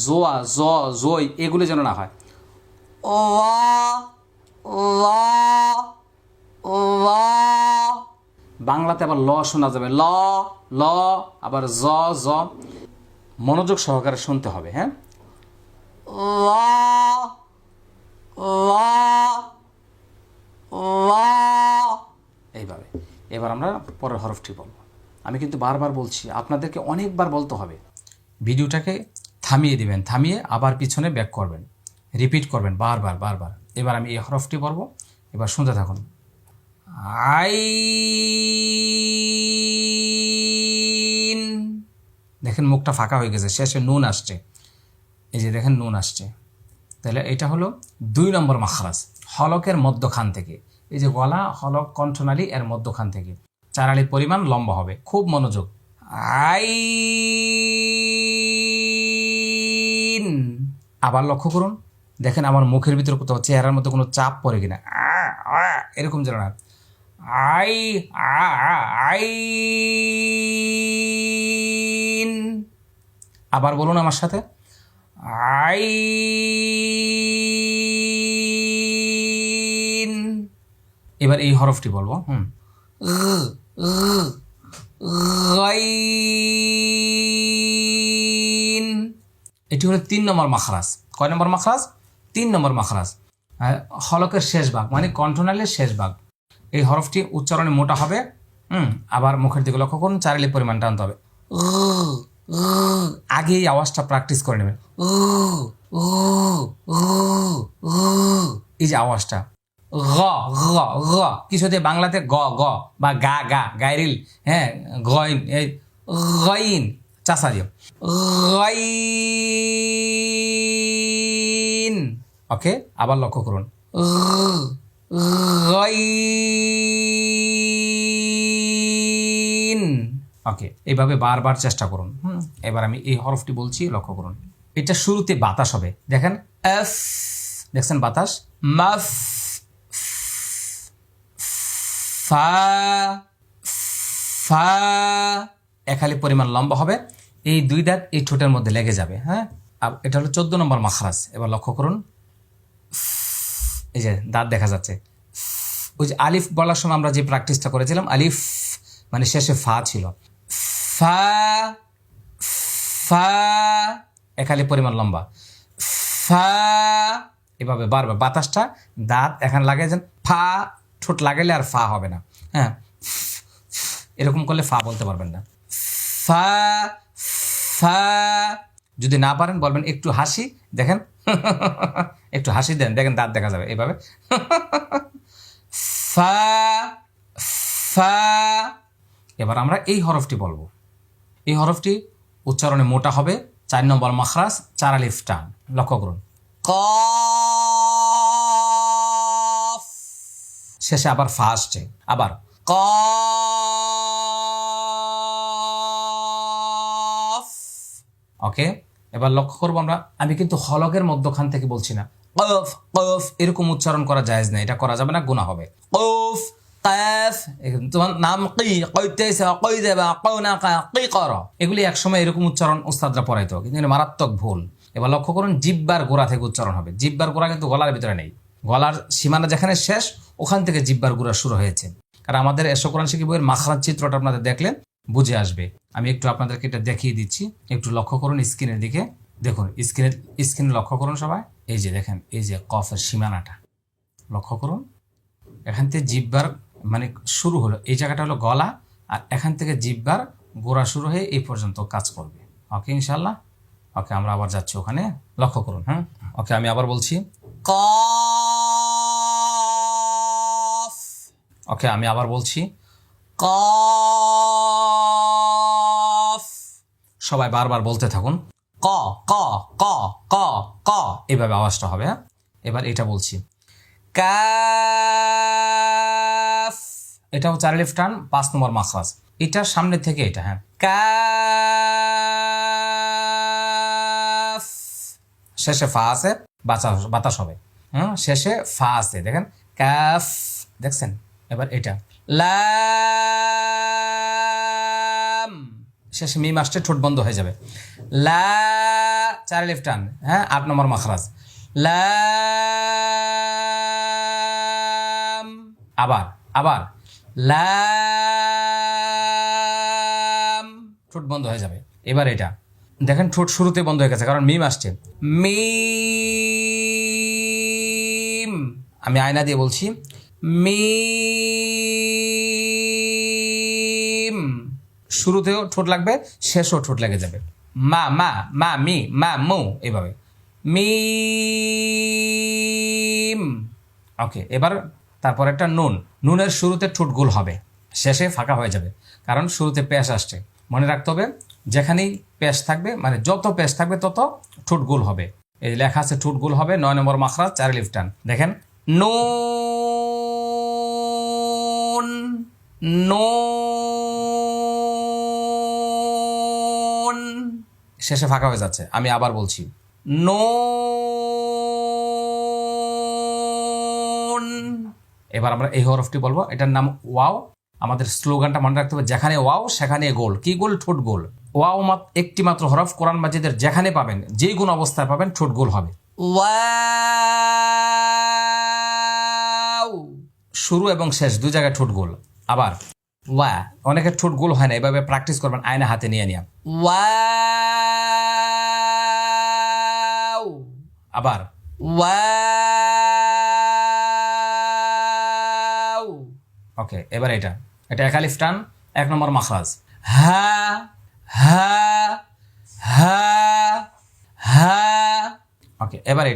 জোয়া জ জই এগুলো যেন না হয়। বাংলাতে আবার ল শোনা যাবে, ল ল, আবার জ জ। মনোযোগ সহকারে শুনতে হবে, হ্যাঁ। এইভাবে। এবার আমরা পরের হরফটি বলবো। আমি কিন্তু বারবার বলছি, আপনাদেরকে অনেকবার বলতে হবে। ভিডিওটাকে থামিয়ে দিবেন, থামিয়ে আবার পিছনে ব্যাক করবেন, রিপিট করবেন বারবার বারবার। এবার আমি এই হরফটি বলবো, এবার শুনতে থাকুন। আইন। দেখেন মুখটা ফাঁকা হয়ে গেছে, শেষে নুন আসছে, এই যে দেখেন নুন আসছে। তাহলে এটা হলো 2 নম্বর মাখরাজ, হলকের মধ্যখান থেকে। এই যে গলা, হলক, কণ্ঠনালী এর মধ্যখান থেকে 4 আলির পরিমাণ লম্বা হবে। খুব মনোযোগ। আইন। আবার লক্ষ্য করুন, দেখেন আমার মুখের ভিতরে কোথাও চেহারার মধ্যে কোনো চাপ পড়ে কিনা, এরকম যেন না। আই আইন। আবার বলুন আমার সাথে, আইন। এবার এই হরফটি বলবো, গাইন। এটি হলো 3 নম্বর মাখরাজ। কয় নম্বর মাখরাজ? 3 নম্বর মাখরাজ। হলকের শেষ ভাগ মানে কণ্ঠনালীর শেষ ভাগ। এই হরফটি উচ্চারণে মোটা হবে। আবার মুখের দিকে লক্ষ্য করুন, 4 আলির পরিমাণ টানতে হবে। আগে এই আওয়াজটা প্র্যাকটিস করে নেবেন। এই যে আওয়াজটা গ গ গ, কিছুতে বাংলাতে গ গ বা গা গা, গাইরিল, হ্যাঁ, গইন, এই গইন চাষা দিও, গইন। ওকে, আবার লক্ষ্য করুন, গইন। ওকে, এইভাবে বারবার চেষ্টা করুন। এবার আমি এই হরফটি বলছি, লক্ষ্য করুন। এটা শুরুতে বাতাস হবে, দেখেন এফ, দেখছেন বাতাস, মাফ, ফা, ফা, একালি পরিমাণ লম্বা হবে। এই 2 দাঁত এই ঠোঁটের মধ্যে লেগে যাবে, হ্যাঁ। এটা হলো 14 নম্বর মাখরাজ। এবার লক্ষ্য করুন, এই যে দাঁত দেখা যাচ্ছে। ওই যে আলিফ বলার সময় আমরা যে প্র্যাকটিসটা করেছিলাম, আলিফ মানে শেষে ফা ছিল, ফা, ফা, একালি পরিমাণ লম্বা, ফা। এভাবে বারবার বাতাসটা দাঁত এখানে লাগাইছেন, ফা, ঠোঁট লাগাইলে আর ফা হবে না, হ্যাঁ। এরকম করলে ফা বলতে পারবেন না। ফা, ফা। যদি না পারেন বলবেন একটু হাসি, দেখেন একটু হাসি দেন, দেখেন দাঁত দেখা যাবে এভাবে। ফা, ফা। এবার আমরা এই হরফটি বলবো। এই হরফটি উচ্চারণে মোটা হবে, 4 নম্বর মাখরাজ, 4 আলিফ টান। লক্ষ্য করুন, কফ। শেষে আবার ফা আসছে, আবার কফ। ওকে, এবার লক্ষ্য করবো আমরা, আমি কিন্তু হলকের মধ্যখান থেকে বলছি না। কফ কফ এরকম উচ্চারণ করা জায়েজ না, এটা করা যাবে না, গুনাহ হবে। কফ কাফ, তোমার নাম কি, কইতেছে, কই দেবা, কও না কা, কি করো, এগুলি একসময় এরকম উচ্চারণ উস্তাদরা পড়াইতো, কিন্তু মারাত্মক ভুল। এবার লক্ষ্য করুন, জিহ্বার গোড়া থেকে উচ্চারণ হবে। জিহ্বার গোড়া কিন্তু গলার ভিতরে নেই, গলার সীমানা যেখানে শেষ ওখান থেকে জিহ্বার গোড়া শুরু হয়েছে। কারণ আমাদের এসো কোরআন শিক্ষা বইয়ের মাখরাজ চিত্রটা আপনাদের দেখলে বুঝে আসবে। আমি একটু আপনাদেরকে এটা দেখিয়ে দিচ্ছি, একটু লক্ষ্য করুন স্ক্রিনের দিকে, দেখুন স্ক্রিনে লক্ষ্য করুন সবাই। এই যে দেখেন, এই যে কফের সীমানাটা লক্ষ্য করুন, এখান থেকে জিহ্বার মানে শুরু হলো, এই জায়গাটা হলো গলা, আর এখান থেকে জিহ্বার গোড়া শুরু হয়ে এই পর্যন্ত কাজ করবে। ওকে ইনশাল্লাহ। ওকে, আমরা আবার যাচ্ছি ওখানে, লক্ষ্য করুন। হ্যাঁ, ওকে, আমি আবার বলছি, কফ। ওকে, আমি আবার বলছি, কফ। সবাই বারবার বলতে থাকুন, ক ক ক ক ক, এভাবে আওয়াজটা হবে। হ্যাঁ, এবার এটা বলছি, কাফ। এটাও 4 আলিফ টান, 5 নম্বর মাখরাজ। এটার সামনে থেকে এটা, হ্যাঁ, কাফ। শেষে ফা আছে, বাতাস হবে। শেষে ফা আছে, দেখেন কাফ, দেখছেন। এবার এটা লাম, শেষে মিম আসছে, ঠোঁট বন্ধ হয়ে যাবে, লা 4 আলিফ টান, হ্যাঁ 8 নম্বর মাখরাজ। লাম, আবার আবার লাম, ঠোঁট বন্ধ হয়ে যাবে। এবার এটা দেখেন ঠোঁট শুরুতে বন্ধ হয়ে গেছে, কারণ মিম আসছে। মিম, আমি আয়না দিয়ে বলছি, মিম, শুরুতেও ঠোঁট লাগবে, শেষও ঠোঁট লেগে যাবে। মা মা মা মি মা মু, এভাবে মিম। ওকে, এবার তারপর একটা নুন, নুনের শুরুতে ঠোঁট গোল হবে, শেষে ফাঁকা হয়ে যাবে, কারণ শুরুতে পেশ আসছে। মনে রাখতে হবে যেখানেই পেশ থাকবে, মানে যত পেশ থাকবে তত ঠোঁট গোল হবে। এই লেখা আছে ঠোঁট গোল হবে, 9 নম্বর মাখরাজ, 4 আলিফ টান। দেখেন নুন, নুন, শেষে ফাঁকা হয়ে যাচ্ছে। আমি আবার বলছি নুন। এবার আমরা এই হরফটি বলবো, এটার নাম ওয়াও। আমাদের স্লোগানটা মনে রাখতে হবে, যেখানে ওয়াও সেখানে গোল। কি গোল? ঠোঁট গোল। ওয়াও একটি মাত্র হরফ, কোরআন মাজিদের যেখানে পাবেন, যেই কোন অবস্থায় পাবেন, ঠোঁট গোল হবে। ওয়াও, শুরু এবং শেষ দুই জায়গায় ঠোঁট গোল। আবার ওয়া, অনেকের ঠোঁট গোল হয় না, এভাবে প্র্যাকটিস করবেন আয়না হাতে নিয়ে নিয়ে। ওয়াও, আবার ওয়াও। ওকে, এবার এটা 1 আলিফ টান, 1 নম্বর মাখরাজ। হা হা হা হা। ওকে, এবার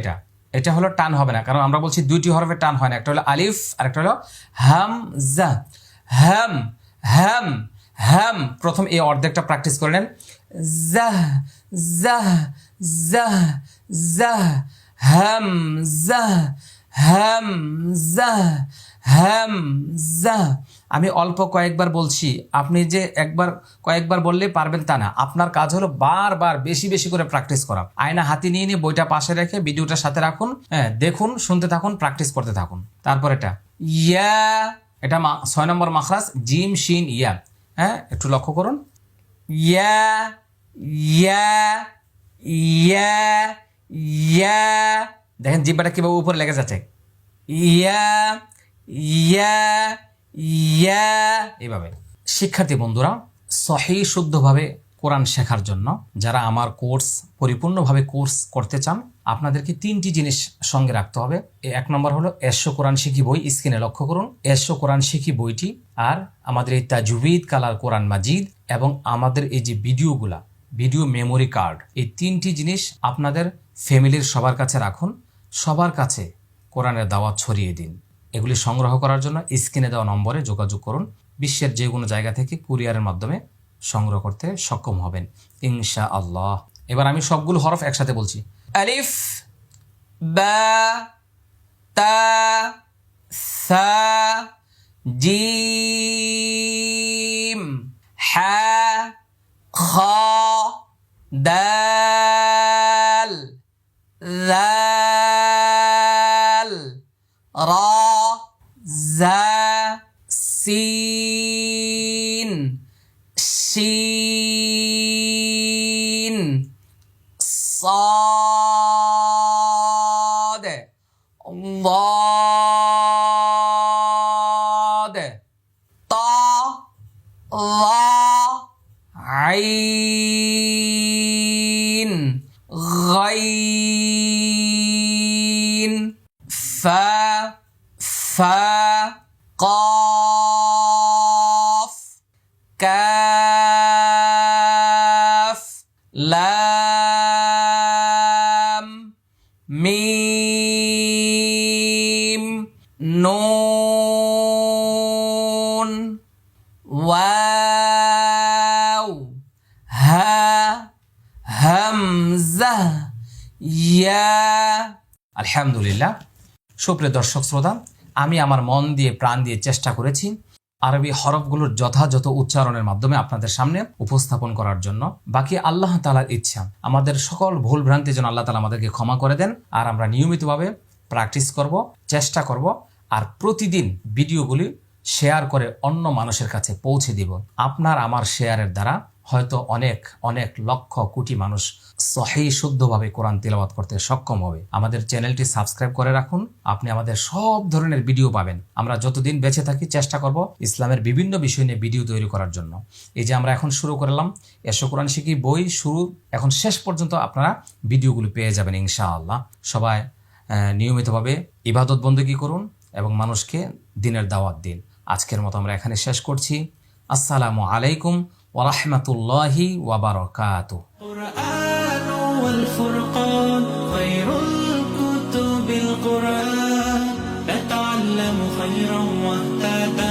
এটা হলো টান হবে না, কারণ আমরা বলছি দুইটি হরফে টান হয় না, একটা হলো আলিফ আর একটা হলো হামজা। হাম হাম হাম, প্রথম এই অর্ধেকটা প্র্যাকটিস করে নেন। জাহ জাহ জাহ জাহ, হামজা হামজা হামজা। আমি অল্প কয়েকবার বলছি, আপনি যে কয়েকবার বললে পারবেন তা না। আপনার কাজ হলো বারবার বেশি বেশি করে প্র্যাকটিস করা। আয়না হাতে নিয়ে নিয়ে বইটা পাশে রেখে ভিডিওটার সাথে রাখুন, হ্যাঁ দেখুন, শুনতে থাকুন, প্র্যাকটিস করতে থাকুন। তারপর এটা ইয়া, এটা 6 নম্বর মাখরাজ, জিম শিন ইয়া। হ্যাঁ, একটু লক্ষ্য করুন। ইয়া ইয়া ইয়া ইয়া, দেখেন জিহ্বাটা কিভাবে উপরে লেগে যাচ্ছে। ইয়া ইয়া ইয়া, এইভাবে। শিক্ষার্থী বন্ধুরা, সহি শুদ্ধভাবে কোরআন শেখার জন্য যারা আমার পরিপূর্ণভাবে কোর্স করতে চান, আপনাদেরকে 3টি জিনিস সঙ্গে রাখতে হবে। 1 নম্বর হলো এসো কোরআন শিখি বই, স্ক্রিনে লক্ষ্য করুন, এসো কোরআন শিখি বইটি, আর আমাদের এই তাজউইদ কালার কোরআন মাজিদ, এবং আমাদের এই যে ভিডিও মেমোরি কার্ড। এই 3টি জিনিস আপনাদের ফ্যামিলির সবার কাছে রাখুন, সবার কাছে কোরআনের দাওয়াত ছড়িয়ে দিন। এগুলি সংগ্রহ করার জন্য স্ক্রিনে দেওয়া নম্বরে যোগাযোগ করুন। বিশ্বের যে কোনো জায়গা থেকে কুরিয়ারের মাধ্যমে সংগ্রহ করতে সক্ষম হবেন ইনশাআল্লাহ। এবার আমি সবগুলো হরফ একসাথে বলছি। আলিফ বা তা সা জিম হা খা দাল জাল রা জা সিন শিন صاد ضاد طا ظا عين غين فا فا قاف كاف لام মিম নুন ওয়াও হা হামজা ইয়া। আলহামদুলিল্লাহ। সুপ্রিয় দর্শক শ্রোতা, আমি আমার মন দিয়ে প্রাণ দিয়ে চেষ্টা করেছি আরবি হরফগুলোর যথাযথ উচ্চারণের মাধ্যমে আপনাদের সামনে উপস্থাপন করার জন্য। বাকি আল্লাহ তাআলার ইচ্ছা, আমাদের সকল ভুল ভ্রান্তি যেন আল্লাহ তাআলা আমাদেরকে ক্ষমা করে দেন। আর আমরা নিয়মিতভাবে প্র্যাকটিস করব, চেষ্টা করব, আর প্রতিদিন ভিডিওগুলি শেয়ার করে অন্য মানুষের কাছে পৌঁছে দিব। আপনার আমার শেয়ারের দ্বারা হয়তো অনেক অনেক লক্ষ কোটি মানুষ সহিহ শুদ্ধভাবে কোরআন তিলাওয়াত করতে সক্ষম হবে। আমাদের চ্যানেলটি সাবস্ক্রাইব করে রাখুন, আপনি আমাদের সব ধরনের ভিডিও পাবেন। আমরা যতদিন বেঁচে থাকি চেষ্টা করব ইসলামের বিভিন্ন বিষয় নিয়ে ভিডিও তৈরি করার জন্য। এই যে আমরা এখন শুরু করলাম এসো কোরআন শিখি বই, শুরু এখন শেষ পর্যন্ত আপনারা ভিডিওগুলো পেয়ে যাবেন ইনশাআল্লাহ। সবাই নিয়মিতভাবে ইবাদত বন্দেগী করুন এবং মানুষকে দিনের দাওয়াত দিন। আজকের মতো আমরা এখানে শেষ করছি। আসসালামু আলাইকুম ওয়া রাহমাতুল্লাহি ওয়া বারাকাতুহু। القرآن والفرقان خير الكتب القرآن نتعلم خيرا واهتدى